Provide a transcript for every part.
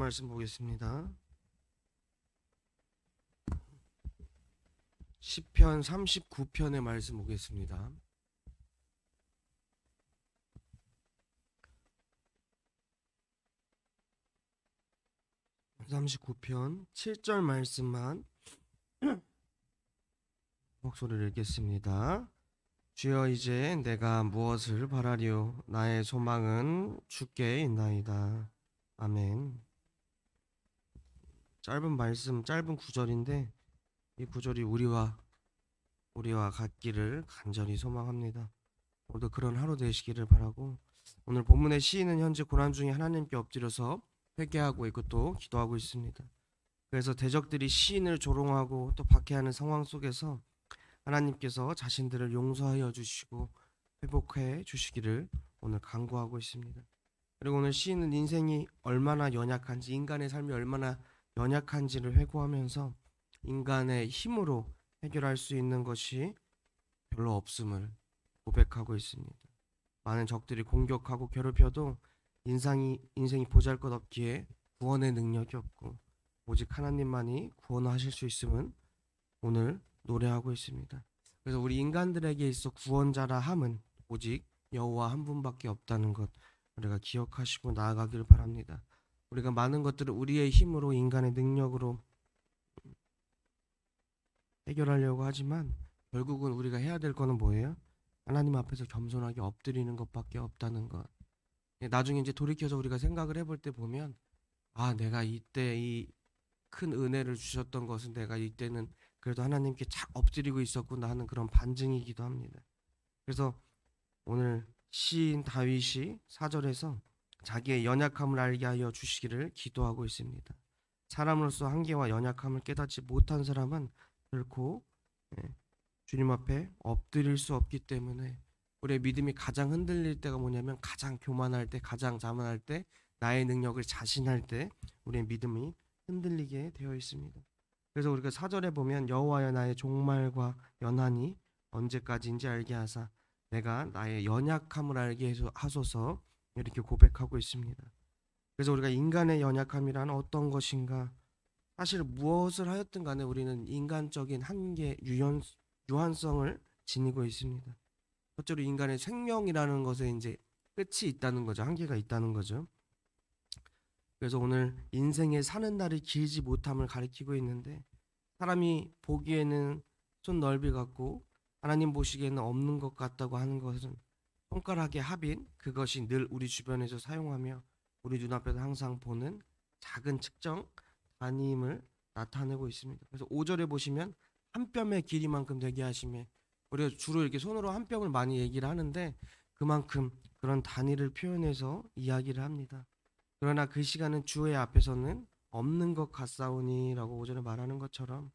말씀 보겠습니다. 시편 39편의 말씀 보겠습니다. (39편) 7절 말씀만 목소리를 읽겠습니다. 주여, 이제 내가 무엇을 바라리요? 나의 소망은 주께 있나이다. 아멘. 짧은 말씀, 짧은 구절인데 이 구절이 우리와 같기를 간절히 소망합니다. 오늘도 그런 하루 되시기를 바라고, 오늘 본문의 시인은 현재 고난 중에 하나님께 엎드려서 회개하고 있고 또 기도하고 있습니다. 그래서 대적들이 시인을 조롱하고 또 박해하는 상황 속에서 하나님께서 자신들을 용서하여 주시고 회복해 주시기를 오늘 간구하고 있습니다. 그리고 오늘 시인은 인생이 얼마나 연약한지, 인간의 삶이 얼마나 연약한지를 회고하면서 인간의 힘으로 해결할 수 있는 것이 별로 없음을 고백하고 있습니다. 많은 적들이 공격하고 괴롭혀도 인생이 보잘것없기에 구원의 능력이 없고 오직 하나님만이 구원하실 수 있음은 오늘 노래하고 있습니다. 그래서 우리 인간들에게 있어 구원자라 함은 오직 여호와 한 분밖에 없다는 것 우리가 기억하시고 나아가기를 바랍니다. 우리가 많은 것들을 우리의 힘으로, 인간의 능력으로 해결하려고 하지만 결국은 우리가 해야 될 거는 뭐예요? 하나님 앞에서 겸손하게 엎드리는 것밖에 없다는 것. 나중에 이제 돌이켜서 우리가 생각을 해볼 때 보면, 내가 이때 이 큰 은혜를 주셨던 것은 내가 이때는 그래도 하나님께 착 엎드리고 있었구나 하는 그런 반증이기도 합니다. 그래서 오늘 시인 다윗이 4절에서 자기의 연약함을 알게 하여 주시기를 기도하고 있습니다. 사람으로서 한계와 연약함을 깨닫지 못한 사람은 결코 주님 앞에 엎드릴 수 없기 때문에 우리의 믿음이 가장 흔들릴 때가 뭐냐면, 가장 교만할 때, 가장 자만할 때, 나의 능력을 자신할 때 우리의 믿음이 흔들리게 되어 있습니다. 그래서 우리가 4절에 보면 여호와여, 나의 종말과 연한이 언제까지인지 알게 하사 내가 나의 연약함을 알게 하소서, 이렇게 고백하고 있습니다. 그래서 우리가 인간의 연약함이란 어떤 것인가, 사실 무엇을 하였든 간에 우리는 인간적인 한계, 유한성을 지니고 있습니다. 첫째로 인간의 생명이라는 것에 이제 끝이 있다는 거죠. 한계가 있다는 거죠. 그래서 오늘 인생의 사는 날이 길지 못함을 가리키고 있는데, 사람이 보기에는 손 넓이 같고 하나님 보시기에는 없는 것 같다고 하는 것은 손가락의 합인, 그것이 늘 우리 주변에서 사용하며 우리 눈앞에서 항상 보는 작은 측정 단위임을 나타내고 있습니다. 그래서 5절에 보시면 한 뼘의 길이만큼 되게 하시며, 우리가 주로 이렇게 손으로 한 뼘을 많이 얘기를 하는데 그만큼 그런 단위를 표현해서 이야기를 합니다. 그러나 그 시간은 주의 앞에서는 없는 것 같사오니라고 5절에 말하는 것처럼,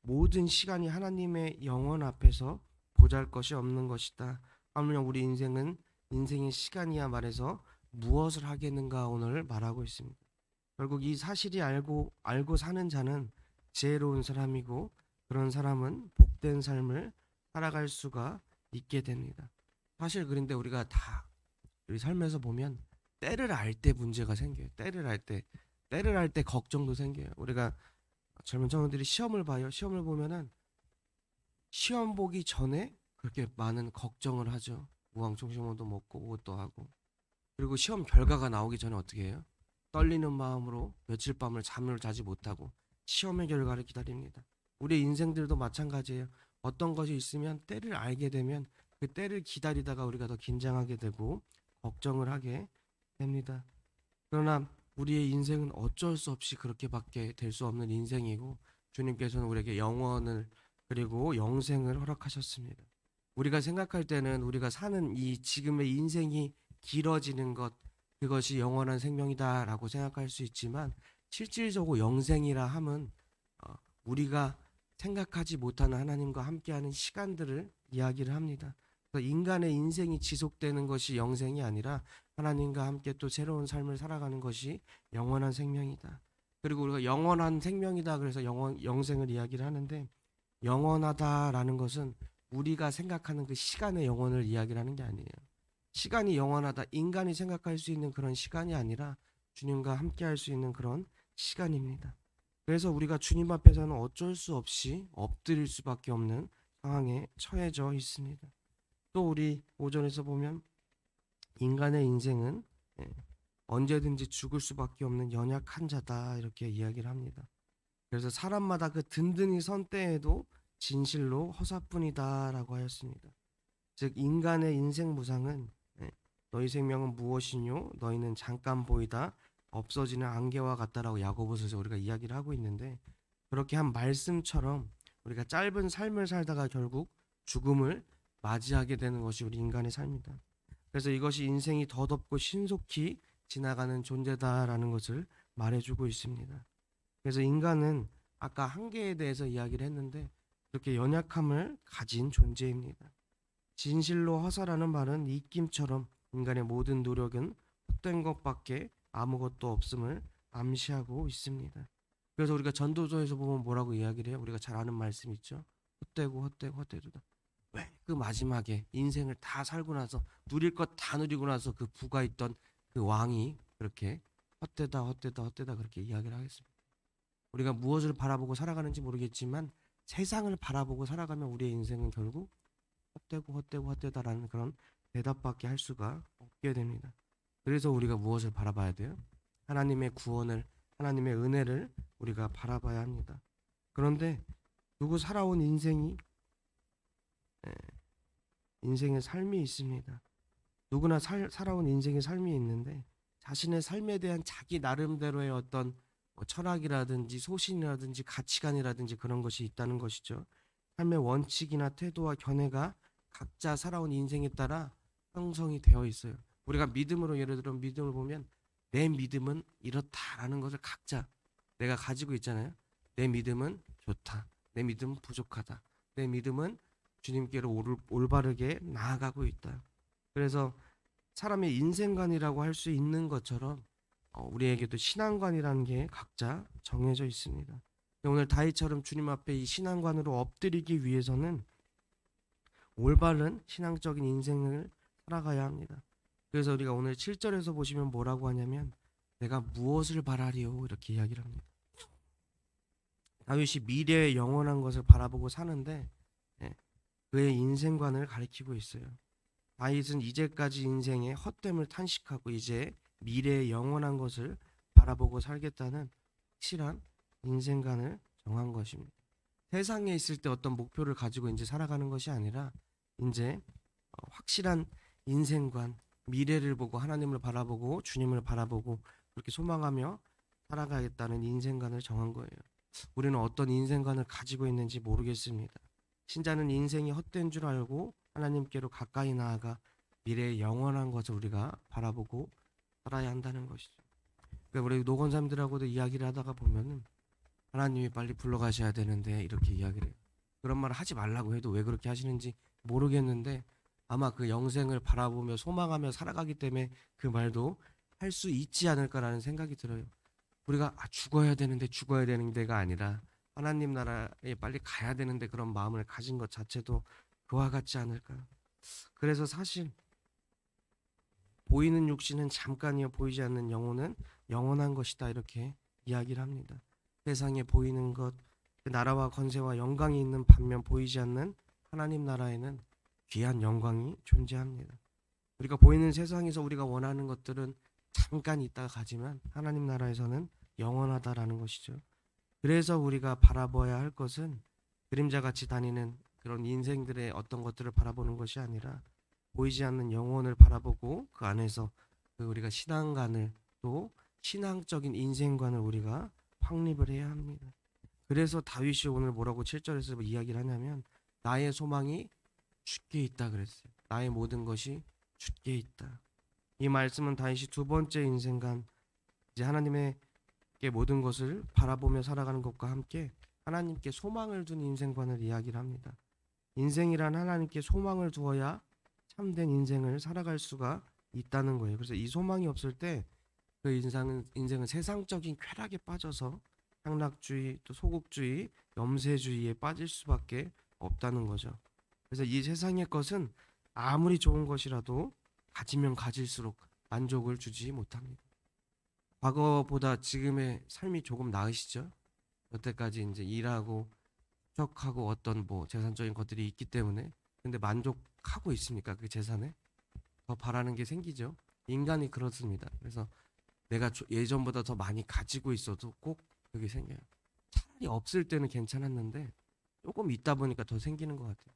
모든 시간이 하나님의 영원 앞에서 보잘것이 없는 것이다. 하물며 우리 인생의 시간이야 말해서 무엇을 하겠는가 오늘 말하고 있습니다. 결국 이 사실이 알고 사는 자는 지혜로운 사람이고, 그런 사람은 복된 삶을 살아갈 수가 있게 됩니다. 사실 그런데 우리가 다 우리 삶에서 보면 때를 알 때 문제가 생겨요. 때를 알 때 걱정도 생겨요. 우리가 젊은 청년들이 시험을 봐요. 시험을 보면은 시험 보기 전에 그렇게 많은 걱정을 하죠. 우황청심원도 먹고 옷도 하고. 그리고 시험 결과가 나오기 전에 어떻게 해요? 떨리는 마음으로 며칠 밤을 잠을 자지 못하고 시험의 결과를 기다립니다. 우리 인생들도 마찬가지예요. 어떤 것이 있으면 때를 알게 되면 그 때를 기다리다가 우리가 더 긴장하게 되고 걱정을 하게 됩니다. 그러나 우리의 인생은 어쩔 수 없이 그렇게밖에 될 수 없는 인생이고, 주님께서는 우리에게 영원을, 그리고 영생을 허락하셨습니다. 우리가 생각할 때는 우리가 사는 이 지금의 인생이 길어지는 것, 그것이 영원한 생명이다라고 생각할 수 있지만, 실질적으로 영생이라 함은 우리가 생각하지 못하는 하나님과 함께하는 시간들을 이야기를 합니다. 그래서 인간의 인생이 지속되는 것이 영생이 아니라 하나님과 함께 또 새로운 삶을 살아가는 것이 영원한 생명이다. 그리고 우리가 영원한 생명이다 그래서 영생을 이야기를 하는데, 영원하다라는 것은 우리가 생각하는 그 시간의 영원을 이야기를 하는 게 아니에요. 시간이 영원하다, 인간이 생각할 수 있는 그런 시간이 아니라 주님과 함께 할 수 있는 그런 시간입니다. 그래서 우리가 주님 앞에서는 어쩔 수 없이 엎드릴 수밖에 없는 상황에 처해져 있습니다. 또 우리 오전에서 보면 인간의 인생은 예, 언제든지 죽을 수밖에 없는 연약한 자다 이렇게 이야기를 합니다. 그래서 사람마다 그 든든히 선 때에도 진실로 허사뿐이다라고 하였습니다. 즉 인간의 인생 무상은 예, 너희 생명은 무엇이뇨? 너희는 잠깐 보이다 없어지는 안개와 같다라고 야고보서에서 우리가 이야기를 하고 있는데 그렇게 한 말씀처럼 우리가 짧은 삶을 살다가 결국 죽음을 맞이하게 되는 것이 우리 인간의 삶이다. 그래서 이것이 인생이 더덥고 신속히 지나가는 존재다라는 것을 말해주고 있습니다. 그래서 인간은 아까 한계에 대해서 이야기를 했는데 그렇게 연약함을 가진 존재입니다. 진실로 허사라는 말은 입김처럼 인간의 모든 노력은 헛된 것밖에 아무것도 없음을 암시하고 있습니다. 그래서 우리가 전도서에서 보면 뭐라고 이야기를 해요? 우리가 잘 아는 말씀 있죠? 헛되고 헛되고 헛되도다. 왜? 그 마지막에 인생을 다 살고 나서 누릴 것 다 누리고 나서 그 부가 있던 그 왕이 그렇게 헛되다 헛되다 헛되다 그렇게 이야기를 하겠습니다. 우리가 무엇을 바라보고 살아가는지 모르겠지만 세상을 바라보고 살아가면 우리의 인생은 결국 헛되고 헛되고 헛되다라는 그런 대답밖에 할 수가 없게 됩니다. 그래서 우리가 무엇을 바라봐야 돼요? 하나님의 구원을, 하나님의 은혜를 우리가 바라봐야 합니다. 그런데 누구 살아온 인생의 삶이 있습니다. 누구나 살아온 인생의 삶이 있는데 자신의 삶에 대한 자기 나름대로의 어떤 철학이라든지 소신이라든지 가치관이라든지 그런 것이 있다는 것이죠. 삶의 원칙이나 태도와 견해가 각자 살아온 인생에 따라 형성이 되어 있어요. 우리가 믿음으로 예를 들어 믿음을 보면 내 믿음은 이렇다라는 것을 각자 내가 가지고 있잖아요. 내 믿음은 좋다. 내 믿음은 부족하다. 내 믿음은 주님께로 올바르게 나아가고 있다. 그래서 사람의 인생관이라고 할 수 있는 것처럼 우리에게도 신앙관이라는 게 각자 정해져 있습니다. 오늘 다윗처럼 주님 앞에 이 신앙관으로 엎드리기 위해서는 올바른 신앙적인 인생을 살아가야 합니다. 그래서 우리가 오늘 7절에서 보시면 뭐라고 하냐면 내가 무엇을 바라리요 이렇게 이야기를 합니다. 다윗이 미래의 영원한 것을 바라보고 사는데 그의 인생관을 가리키고 있어요. 다윗은 이제까지 인생의 헛됨을 탄식하고 이제 미래의 영원한 것을 바라보고 살겠다는 확실한 인생관을 정한 것입니다. 세상에 있을 때 어떤 목표를 가지고 이제 살아가는 것이 아니라 이제 확실한 인생관, 미래를 보고 하나님을 바라보고 주님을 바라보고 그렇게 소망하며 살아가겠다는 인생관을 정한 거예요. 우리는 어떤 인생관을 가지고 있는지 모르겠습니다. 신자는 인생이 헛된 줄 알고 하나님께로 가까이 나아가 미래의 영원한 것을 우리가 바라보고 살아야 한다는 것이죠. 그러니까 우리 노건삼들하고도 이야기를 하다가 보면은 하나님이 빨리 불러가셔야 되는데 이렇게 이야기를 해요. 그런 말을 하지 말라고 해도 왜 그렇게 하시는지 모르겠는데 아마 그 영생을 바라보며 소망하며 살아가기 때문에 그 말도 할 수 있지 않을까라는 생각이 들어요. 우리가 죽어야 되는데가 아니라 하나님 나라에 빨리 가야 되는데 그런 마음을 가진 것 자체도 그와 같지 않을까. 그래서 사실 보이는 육신은 잠깐이요 보이지 않는 영혼은 영원한 것이다 이렇게 이야기를 합니다. 세상에 보이는 것, 나라와 권세와 영광이 있는 반면 보이지 않는 하나님 나라에는 귀한 영광이 존재합니다. 우리가 보이는 세상에서 우리가 원하는 것들은 잠깐 있다가 가지만 하나님 나라에서는 영원하다라는 것이죠. 그래서 우리가 바라봐야 할 것은 그림자같이 다니는 그런 인생들의 어떤 것들을 바라보는 것이 아니라 보이지 않는 영혼을 바라보고 그 안에서 우리가 신앙관을 또 신앙적인 인생관을 우리가 확립을 해야 합니다. 그래서 다윗이 오늘 뭐라고 7절에서 이야기를 하냐면 나의 소망이 주께 있다 그랬어요. 나의 모든 것이 주께 있다. 이 말씀은 다윗이 두 번째 인생관 이제 하나님의 모든 것을 바라보며 살아가는 것과 함께 하나님께 소망을 둔 인생관을 이야기를 합니다. 인생이란 하나님께 소망을 두어야 참된 인생을 살아갈 수가 있다는 거예요. 그래서 이 소망이 없을 때 그 인생은 세상적인 쾌락에 빠져서 향락주의, 또 소극주의, 염세주의에 빠질 수밖에 없다는 거죠. 그래서 이 세상의 것은 아무리 좋은 것이라도 가지면 가질수록 만족을 주지 못합니다. 과거보다 지금의 삶이 조금 나으시죠? 여태까지 이제 일하고 축적하고 어떤 뭐 재산적인 것들이 있기 때문에. 근데 만족하고 있습니까? 그 재산에? 더 바라는 게 생기죠. 인간이 그렇습니다. 그래서 내가 예전보다 더 많이 가지고 있어도 꼭 그게 생겨요. 차라리 없을 때는 괜찮았는데 조금 있다 보니까 더 생기는 것 같아요.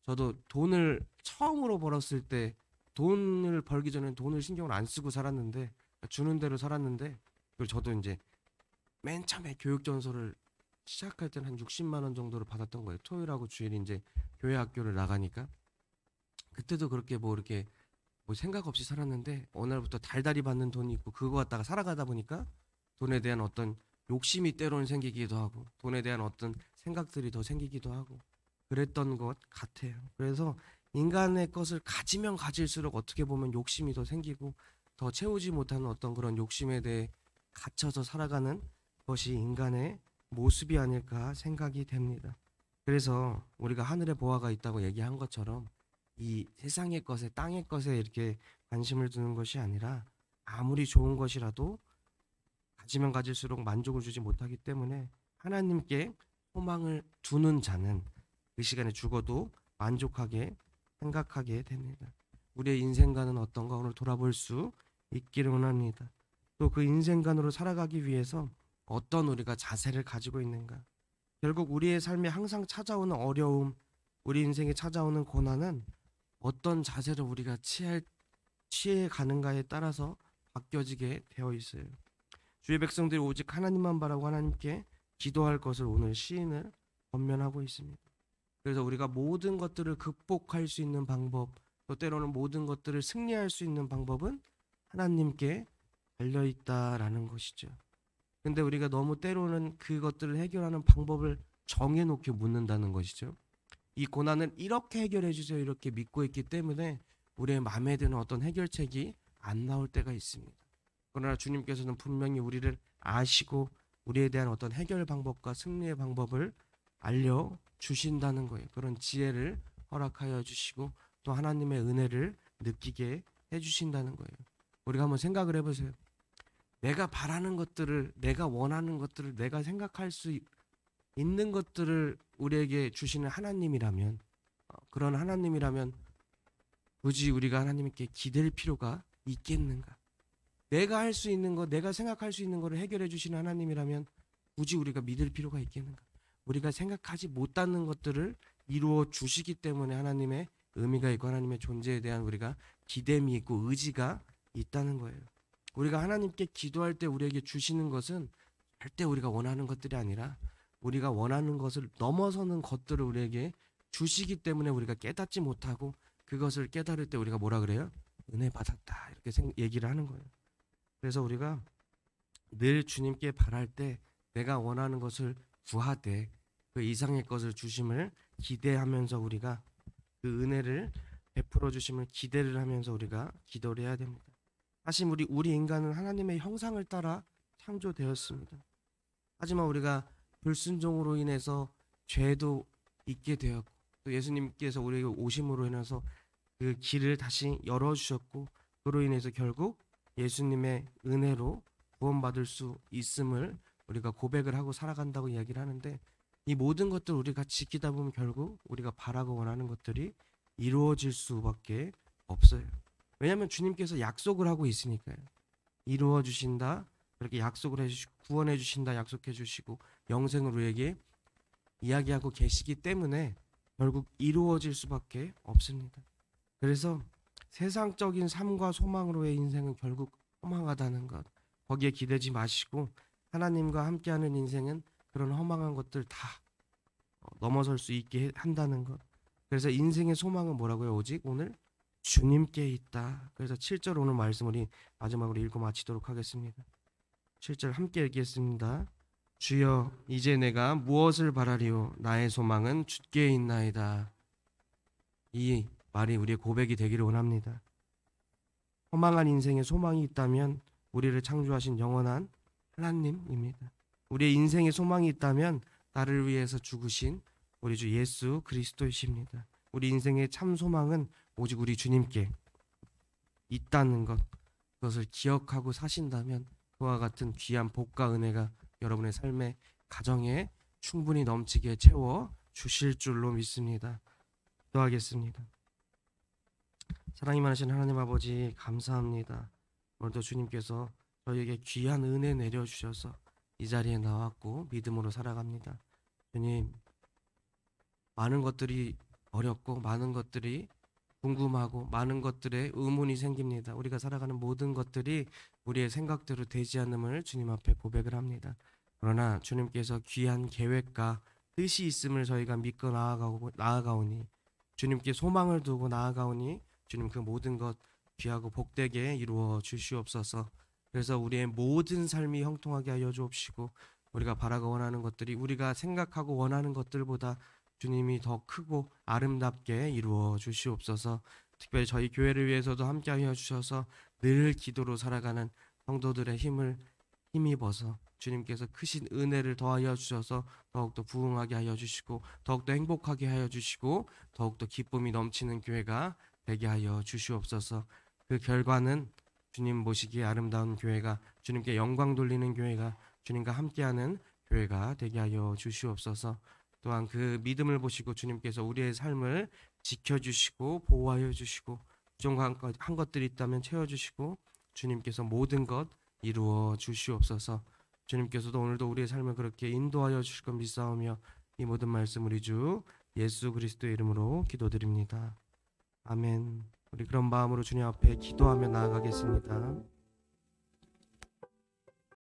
저도 돈을 처음으로 벌었을 때, 돈을 벌기 전에 돈을 신경을 안 쓰고 살았는데, 주는 대로 살았는데, 그리고 저도 이제 맨 처음에 교육전서를 시작할 때는 한 60만 원 정도를 받았던 거예요. 토요일하고 주일 이제 교회 학교를 나가니까. 그때도 그렇게 뭐 이렇게 뭐 생각 없이 살았는데 어느 날부터 달달이 받는 돈이 있고 그거 갖다가 살아가다 보니까 돈에 대한 어떤 욕심이 때로는 생기기도 하고 돈에 대한 어떤 생각들이 더 생기기도 하고 그랬던 것 같아요. 그래서 인간의 것을 가지면 가질수록 어떻게 보면 욕심이 더 생기고 더 채우지 못하는 어떤 그런 욕심에 대해 갇혀서 살아가는 것이 인간의 모습이 아닐까 생각이 됩니다. 그래서 우리가 하늘에 보화가 있다고 얘기한 것처럼 이 세상의 것에, 땅의 것에 이렇게 관심을 두는 것이 아니라 아무리 좋은 것이라도 가지면 가질수록 만족을 주지 못하기 때문에 하나님께 소망을 두는 자는 그 시간에 죽어도 만족하게 생각하게 됩니다. 우리의 인생관은 어떤가 오늘 돌아볼 수 있기를 원합니다. 또 그 인생관으로 살아가기 위해서 어떤 우리가 자세를 가지고 있는가. 결국 우리의 삶에 항상 찾아오는 어려움, 우리 인생에 찾아오는 고난은 어떤 자세를 우리가 취해 가는가에 따라서 바뀌어지게 되어 있어요. 주의 백성들이 오직 하나님만 바라고 하나님께 기도할 것을 오늘 시인을 권면하고 있습니다. 그래서 우리가 모든 것들을 극복할 수 있는 방법, 또 때로는 모든 것들을 승리할 수 있는 방법은 하나님께 달려 있다라는 것이죠. 근데 우리가 너무 때로는 그것들을 해결하는 방법을 정해놓게 묻는다는 것이죠. 이 고난을 이렇게 해결해 주세요 이렇게 믿고 있기 때문에 우리의 마음에 드는 어떤 해결책이 안 나올 때가 있습니다. 그러나 주님께서는 분명히 우리를 아시고 우리에 대한 어떤 해결 방법과 승리의 방법을 알려주신다는 거예요. 그런 지혜를 허락하여 주시고 또 하나님의 은혜를 느끼게 해주신다는 거예요. 우리가 한번 생각을 해보세요. 내가 바라는 것들을, 내가 원하는 것들을, 내가 생각할 수 있는 것들을 우리에게 주시는 하나님이라면, 그런 하나님이라면 굳이 우리가 하나님께 기댈 필요가 있겠는가? 내가 할 수 있는 것, 내가 생각할 수 있는 것을 해결해 주시는 하나님이라면 굳이 우리가 믿을 필요가 있겠는가? 우리가 생각하지 못하는 것들을 이루어 주시기 때문에 하나님의 의미가 있고 하나님의 존재에 대한 우리가 기대감이 있고 의지가 있다는 거예요. 우리가 하나님께 기도할 때 우리에게 주시는 것은 절대 우리가 원하는 것들이 아니라 우리가 원하는 것을 넘어서는 것들을 우리에게 주시기 때문에 우리가 깨닫지 못하고 그것을 깨달을 때 우리가 뭐라 그래요? 은혜 받았다 이렇게 얘기를 하는 거예요. 그래서 우리가 늘 주님께 바랄 때 내가 원하는 것을 구하되 그 이상의 것을 주심을 기대하면서 우리가 그 은혜를 베풀어 주심을 기대를 하면서 우리가 기도를 해야 됩니다. 사실 우리 인간은 하나님의 형상을 따라 창조되었습니다. 하지만 우리가 불순종으로 인해서 죄도 있게 되었고 또 예수님께서 우리에게 오심으로 인해서 그 길을 다시 열어주셨고 그로 인해서 결국 예수님의 은혜로 구원받을 수 있음을 우리가 고백을 하고 살아간다고 이야기를 하는데 이 모든 것들을 우리가 지키다 보면 결국 우리가 바라고 원하는 것들이 이루어질 수밖에 없어요. 왜냐하면 주님께서 약속을 하고 있으니까요. 이루어 주신다 그렇게 약속을 해주시고 구원해 주신다 약속해 주시고 영생을 우리에게 이야기하고 계시기 때문에 결국 이루어질 수밖에 없습니다. 그래서 세상적인 삶과 소망으로의 인생은 결국 허망하다는 것, 거기에 기대지 마시고 하나님과 함께하는 인생은 그런 허망한 것들 다 넘어설 수 있게 한다는 것. 그래서 인생의 소망은 뭐라고요? 오직 오늘 주님께 있다. 그래서 7절 오늘 말씀 우리 마지막으로 읽고 마치도록 하겠습니다. 7절 함께 읽겠습니다. 주여 이제 내가 무엇을 바라리요? 나의 소망은 주께 있나이다. 이 말이 우리의 고백이 되기를 원합니다. 허망한 인생에 소망이 있다면 우리를 창조하신 영원한 하나님입니다. 우리의 인생에 소망이 있다면 나를 위해서 죽으신 우리 주 예수 그리스도이십니다. 우리 인생의 참 소망은 오직 우리 주님께 있다는 것, 그것을 기억하고 사신다면 그와 같은 귀한 복과 은혜가 여러분의 삶의 가정에 충분히 넘치게 채워 주실 줄로 믿습니다. 기도하겠습니다. 사랑이 많으신 하나님 아버지, 감사합니다. 오늘도 주님께서 저희에게 귀한 은혜 내려주셔서 이 자리에 나왔고 믿음으로 살아갑니다. 주님, 많은 것들이 어렵고 많은 것들이 궁금하고 많은 것들에 의문이 생깁니다. 우리가 살아가는 모든 것들이 우리의 생각대로 되지 않음을 주님 앞에 고백을 합니다. 그러나 주님께서 귀한 계획과 뜻이 있음을 저희가 믿고 나아가오니, 주님께 소망을 두고 나아가오니 주님 그 모든 것 귀하고 복되게 이루어 주시옵소서. 그래서 우리의 모든 삶이 형통하게 하여 주옵시고, 우리가 바라고 원하는 것들이 우리가 생각하고 원하는 것들보다 주님이 더 크고 아름답게 이루어 주시옵소서. 특별히 저희 교회를 위해서도 함께 하여 주셔서 늘 기도로 살아가는 성도들의 힘입어서 주님께서 크신 은혜를 더하여 주셔서 더욱더 부흥하게 하여 주시고, 더욱더 행복하게 하여 주시고, 더욱더 기쁨이 넘치는 교회가 되게 하여 주시옵소서. 그 결과는 주님 모시기에 아름다운 교회가, 주님께 영광 돌리는 교회가, 주님과 함께하는 교회가 되게 하여 주시옵소서. 또한 그 믿음을 보시고 주님께서 우리의 삶을 지켜주시고 보호하여 주시고, 부족한 것들이 있다면 채워주시고, 주님께서 모든 것 이루어 주시옵소서. 주님께서도 오늘도 우리의 삶을 그렇게 인도하여 주실 것 믿사오며, 이 모든 말씀 우리 주 예수 그리스도의 이름으로 기도드립니다. 아멘. 우리 그런 마음으로 주님 앞에 기도하며 나아가겠습니다.